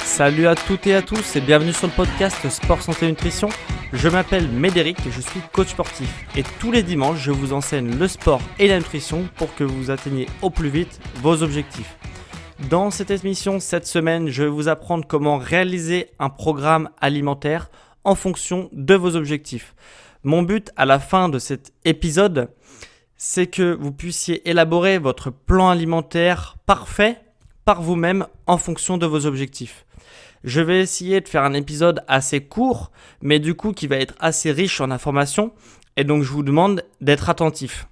Salut à toutes et à tous et bienvenue sur le podcast Sport Santé Nutrition. Je m'appelle Médéric et je suis coach sportif. Et tous les dimanches, je vous enseigne le sport et la nutrition pour que vous atteigniez au plus vite vos objectifs. Dans cette émission, cette semaine, je vais vous apprendre comment réaliser un programme alimentaire en fonction de vos objectifs. Mon but à la fin de cet épisode, c'est que vous puissiez élaborer votre plan alimentaire parfait par vous-même en fonction de vos objectifs. Je vais essayer de faire un épisode assez court, mais du coup qui va être assez riche en informations. Et donc je vous demande d'être attentif.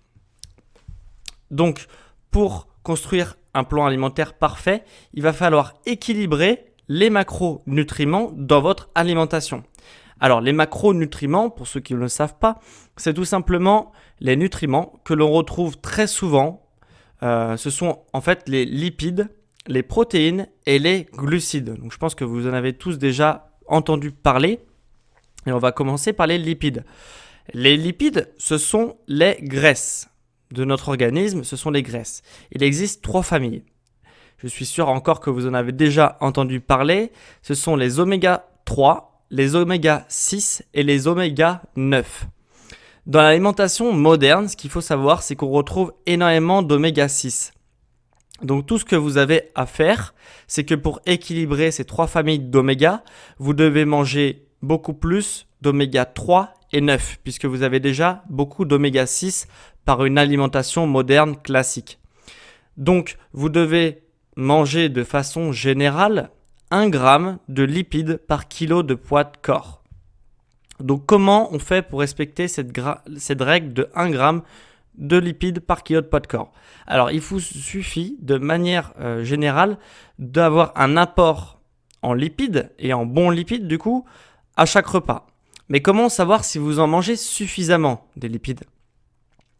Donc pour construire un plan alimentaire parfait, il va falloir équilibrer les macronutriments dans votre alimentation. Alors les macronutriments, pour ceux qui ne le savent pas, c'est tout simplement les nutriments que l'on retrouve très souvent. Ce sont en fait les lipides, les protéines et les glucides. Donc je pense que vous en avez tous déjà entendu parler. Et on va commencer par les lipides. Les lipides, ce sont les graisses de notre organisme, ce sont les graisses. Il existe 3 familles. Je suis sûr encore que vous en avez déjà entendu parler. Ce sont les oméga 3, les oméga 6 et les oméga 9. Dans l'alimentation moderne, ce qu'il faut savoir, c'est qu'on retrouve énormément d'oméga 6. Donc tout ce que vous avez à faire, c'est que pour équilibrer ces 3 familles d'oméga, vous devez manger beaucoup plus d'oméga 3 et 9, puisque vous avez déjà beaucoup d'oméga 6 par une alimentation moderne classique. Donc vous devez manger de façon générale 1 gramme de lipides par kilo de poids de corps. Donc comment on fait pour respecter cette règle de 1 gramme de lipides par kilo de poids de corps? Alors, il vous suffit de manière générale d'avoir un apport en lipides et en bons lipides du coup à chaque repas. Mais comment savoir si vous en mangez suffisamment des lipides?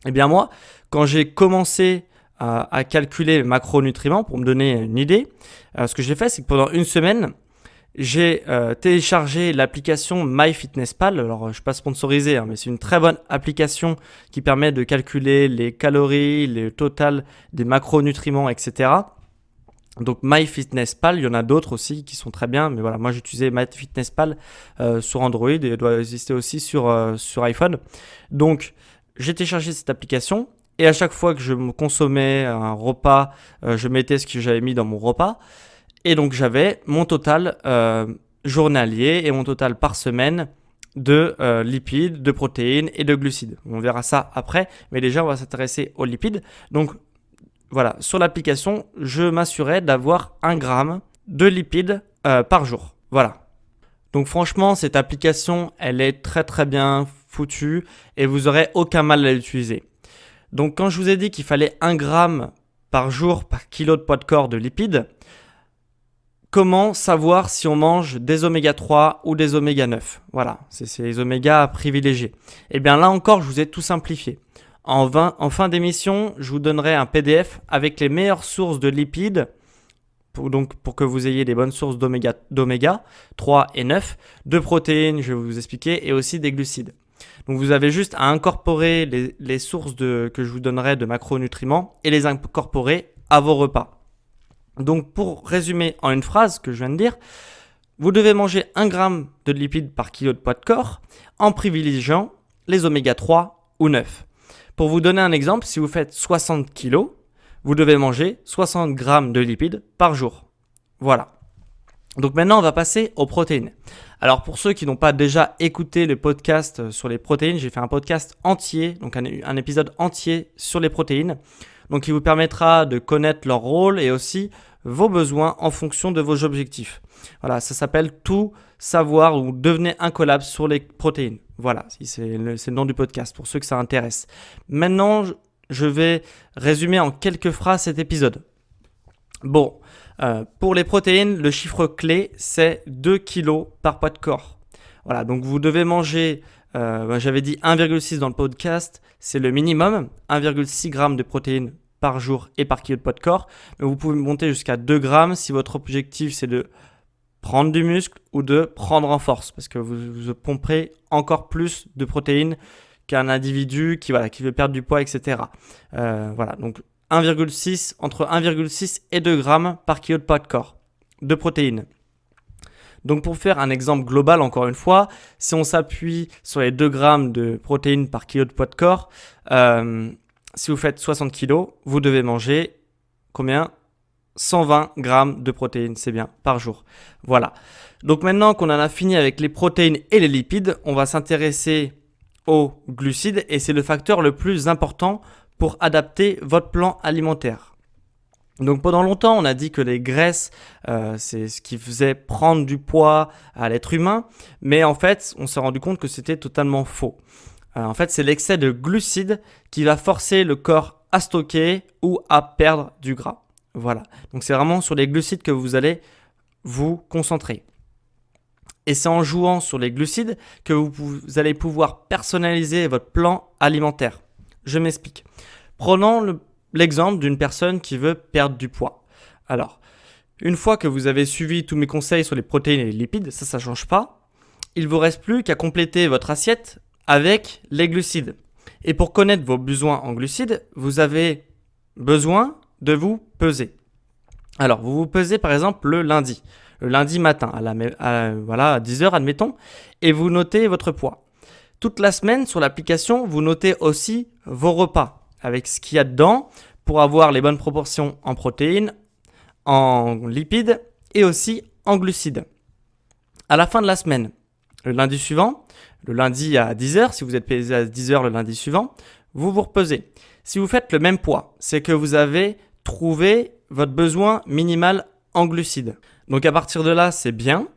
Eh bien moi, quand j'ai commencé à calculer mes macronutriments pour me donner une idée, ce que j'ai fait, c'est que pendant une semaine, j'ai téléchargé l'application MyFitnessPal. Alors, je ne suis pas sponsorisé, mais c'est une très bonne application qui permet de calculer les calories, le total des macronutriments, etc. Donc, MyFitnessPal, il y en a d'autres aussi qui sont très bien. Mais voilà, moi, j'utilisais MyFitnessPal sur Android et elle doit exister aussi sur iPhone. Donc, j'ai téléchargé cette application et à chaque fois que je me consommais un repas, je mettais ce que j'avais mis dans mon repas. Et donc, j'avais mon total journalier et mon total par semaine de lipides, de protéines et de glucides. On verra ça après, mais déjà, on va s'intéresser aux lipides. Donc, voilà, sur l'application, je m'assurais d'avoir 1 gramme de lipides par jour. Voilà. Donc, franchement, cette application, elle est très, très bien foutue et vous n'aurez aucun mal à l'utiliser. Donc, quand je vous ai dit qu'il fallait 1 gramme par jour par kilo de poids de corps de lipides, comment savoir si on mange des oméga 3 ou des oméga 9? Voilà, c'est les oméga à privilégier. Et bien là encore, je vous ai tout simplifié. En fin d'émission, je vous donnerai un PDF avec les meilleures sources de lipides pour que vous ayez des bonnes sources d'oméga 3 et 9, de protéines, je vais vous expliquer, et aussi des glucides. Donc vous avez juste à incorporer les sources que je vous donnerai de macronutriments et les incorporer à vos repas. Donc pour résumer en une phrase que je viens de dire, vous devez manger 1 gramme de lipides par kilo de poids de corps en privilégiant les oméga 3 ou 9. Pour vous donner un exemple, si vous faites 60 kg, vous devez manger 60 grammes de lipides par jour. Voilà. Donc maintenant, on va passer aux protéines. Alors pour ceux qui n'ont pas déjà écouté le podcast sur les protéines, j'ai fait un podcast entier, donc un épisode entier sur les protéines. Donc, il vous permettra de connaître leur rôle et aussi vos besoins en fonction de vos objectifs. Voilà, ça s'appelle tout savoir ou devenir incollable sur les protéines. Voilà, c'est le nom du podcast pour ceux que ça intéresse. Maintenant, je vais résumer en quelques phrases cet épisode. Bon, pour les protéines, le chiffre clé, c'est 2 kg par poids de corps. Voilà, donc vous devez manger, j'avais dit 1,6 dans le podcast, c'est le minimum, 1,6 g de protéines par jour et par kilo de poids de corps. Mais vous pouvez monter jusqu'à 2 grammes si votre objectif c'est de prendre du muscle ou de prendre en force parce que vous pomperez encore plus de protéines qu'un individu qui veut perdre du poids, etc. Voilà, donc 1,6 entre 1,6 et 2 grammes par kilo de poids de corps de protéines. Donc pour faire un exemple global, encore une fois, si on s'appuie sur les 2 grammes de protéines par kilo de poids de corps, si vous faites 60 kg, vous devez manger combien ? 120 grammes de protéines, c'est bien, par jour. Voilà. Donc maintenant qu'on en a fini avec les protéines et les lipides, on va s'intéresser aux glucides et c'est le facteur le plus important pour adapter votre plan alimentaire. Donc pendant longtemps, on a dit que les graisses, c'est ce qui faisait prendre du poids à l'être humain, mais en fait, on s'est rendu compte que c'était totalement faux. En fait, c'est l'excès de glucides qui va forcer le corps à stocker ou à perdre du gras. Voilà, donc c'est vraiment sur les glucides que vous allez vous concentrer. Et c'est en jouant sur les glucides que vous allez pouvoir personnaliser votre plan alimentaire. Je m'explique. Prenons l'exemple d'une personne qui veut perdre du poids. Alors, une fois que vous avez suivi tous mes conseils sur les protéines et les lipides, ça ne change pas. Il ne vous reste plus qu'à compléter votre assiette avec les glucides. Et pour connaître vos besoins en glucides, vous avez besoin de vous peser. Alors, vous vous pesez par exemple le lundi matin, à 10h admettons, et vous notez votre poids. Toute la semaine sur l'application, vous notez aussi vos repas avec ce qu'il y a dedans pour avoir les bonnes proportions en protéines, en lipides et aussi en glucides. À la fin de la semaine, le lundi suivant, le lundi à 10h, si vous êtes pesé à 10h le lundi suivant, vous vous repesez. Si vous faites le même poids, c'est que vous avez trouvé votre besoin minimal en glucides. Donc à partir de là, c'est bien.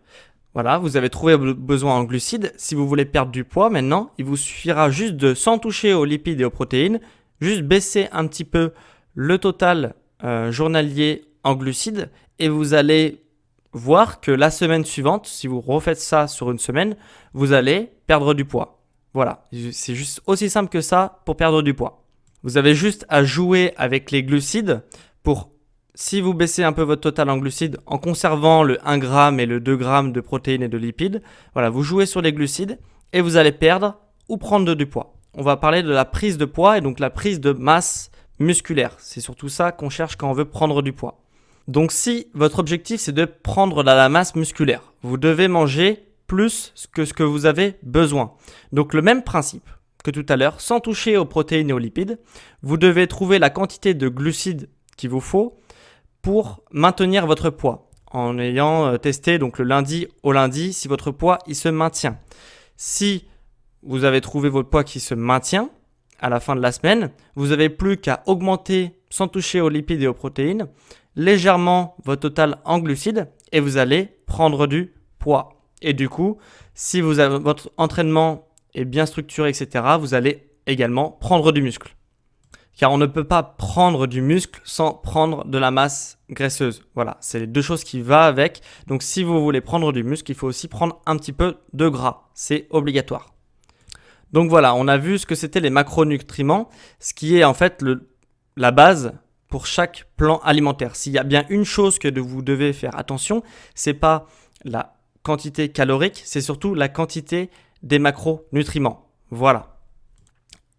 Voilà, vous avez trouvé votre besoin en glucides. Si vous voulez perdre du poids maintenant, il vous suffira juste de, sans toucher aux lipides et aux protéines, juste baisser un petit peu le total journalier en glucides et vous allez voir que la semaine suivante, si vous refaites ça sur une semaine, vous allez perdre du poids. Voilà, c'est juste aussi simple que ça pour perdre du poids. Vous avez juste à jouer avec les glucides pour, si vous baissez un peu votre total en glucides en conservant le 1 g et le 2 g de protéines et de lipides, voilà, vous jouez sur les glucides et vous allez perdre ou prendre du poids. On va parler de la prise de poids et donc la prise de masse musculaire. C'est surtout ça qu'on cherche quand on veut prendre du poids. Donc si votre objectif c'est de prendre de la masse musculaire, vous devez manger plus que ce que vous avez besoin. Donc le même principe que tout à l'heure, sans toucher aux protéines et aux lipides, vous devez trouver la quantité de glucides qu'il vous faut pour maintenir votre poids en ayant testé donc le lundi au lundi si votre poids il se maintient. Si vous avez trouvé votre poids qui se maintient à la fin de la semaine, vous n'avez plus qu'à augmenter sans toucher aux lipides et aux protéines légèrement votre total en glucides et vous allez prendre du poids. Et du coup, si votre entraînement est bien structuré, etc., vous allez également prendre du muscle. Car on ne peut pas prendre du muscle sans prendre de la masse graisseuse. Voilà, c'est les deux choses qui vont avec. Donc si vous voulez prendre du muscle, il faut aussi prendre un petit peu de gras. C'est obligatoire. Donc voilà, on a vu ce que c'était les macronutriments, ce qui est en fait la base pour chaque plan alimentaire. S'il y a bien une chose que vous devez faire attention, c'est pas la quantité calorique, c'est surtout la quantité des macronutriments. Voilà.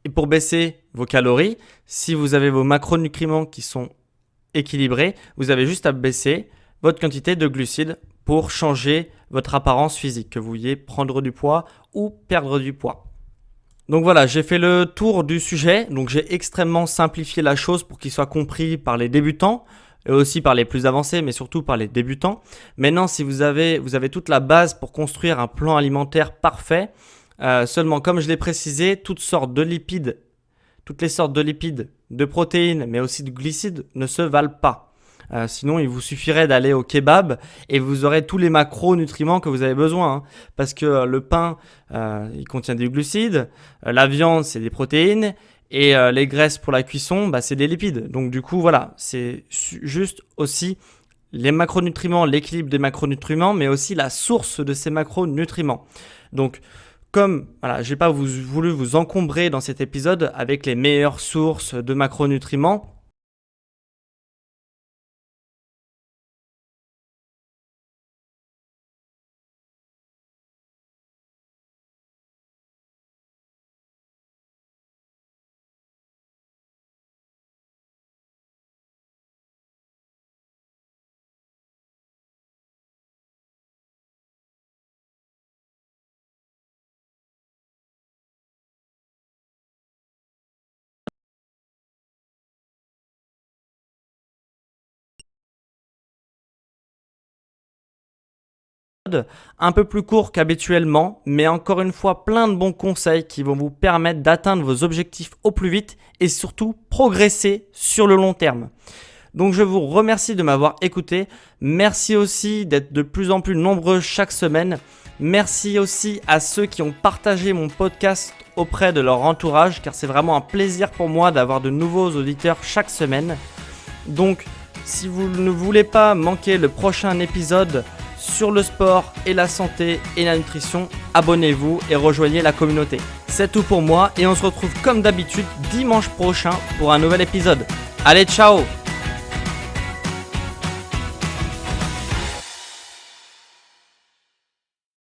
Et pour baisser vos calories, si vous avez vos macronutriments qui sont équilibrés, vous avez juste à baisser votre quantité de glucides pour changer votre apparence physique, que vous vouliez prendre du poids ou perdre du poids. Donc voilà, j'ai fait le tour du sujet. Donc j'ai extrêmement simplifié la chose pour qu'il soit compris par les débutants et aussi par les plus avancés, mais surtout par les débutants. Maintenant, si vous avez toute la base pour construire un plan alimentaire parfait, seulement comme je l'ai précisé, toutes les sortes de lipides, de protéines, mais aussi de glucides ne se valent pas. Sinon, il vous suffirait d'aller au kebab et vous aurez tous les macronutriments que vous avez besoin. Hein, parce que le pain, il contient des glucides, la viande, c'est des protéines et les graisses pour la cuisson, c'est des lipides. Donc du coup, voilà, c'est juste aussi les macronutriments, l'équilibre des macronutriments, mais aussi la source de ces macronutriments. Donc, comme voilà, j'ai pas voulu vous encombrer dans cet épisode avec les meilleures sources de macronutriments, un peu plus court qu'habituellement, mais encore une fois plein de bons conseils qui vont vous permettre d'atteindre vos objectifs au plus vite et surtout progresser sur le long terme. Donc je vous remercie de m'avoir écouté, merci aussi d'être de plus en plus nombreux chaque semaine, merci aussi à ceux qui ont partagé mon podcast auprès de leur entourage car c'est vraiment un plaisir pour moi d'avoir de nouveaux auditeurs chaque semaine. Donc si vous ne voulez pas manquer le prochain épisode sur le sport et la santé et la nutrition, abonnez-vous et rejoignez la communauté. C'est tout pour moi et on se retrouve comme d'habitude dimanche prochain pour un nouvel épisode. Allez, ciao!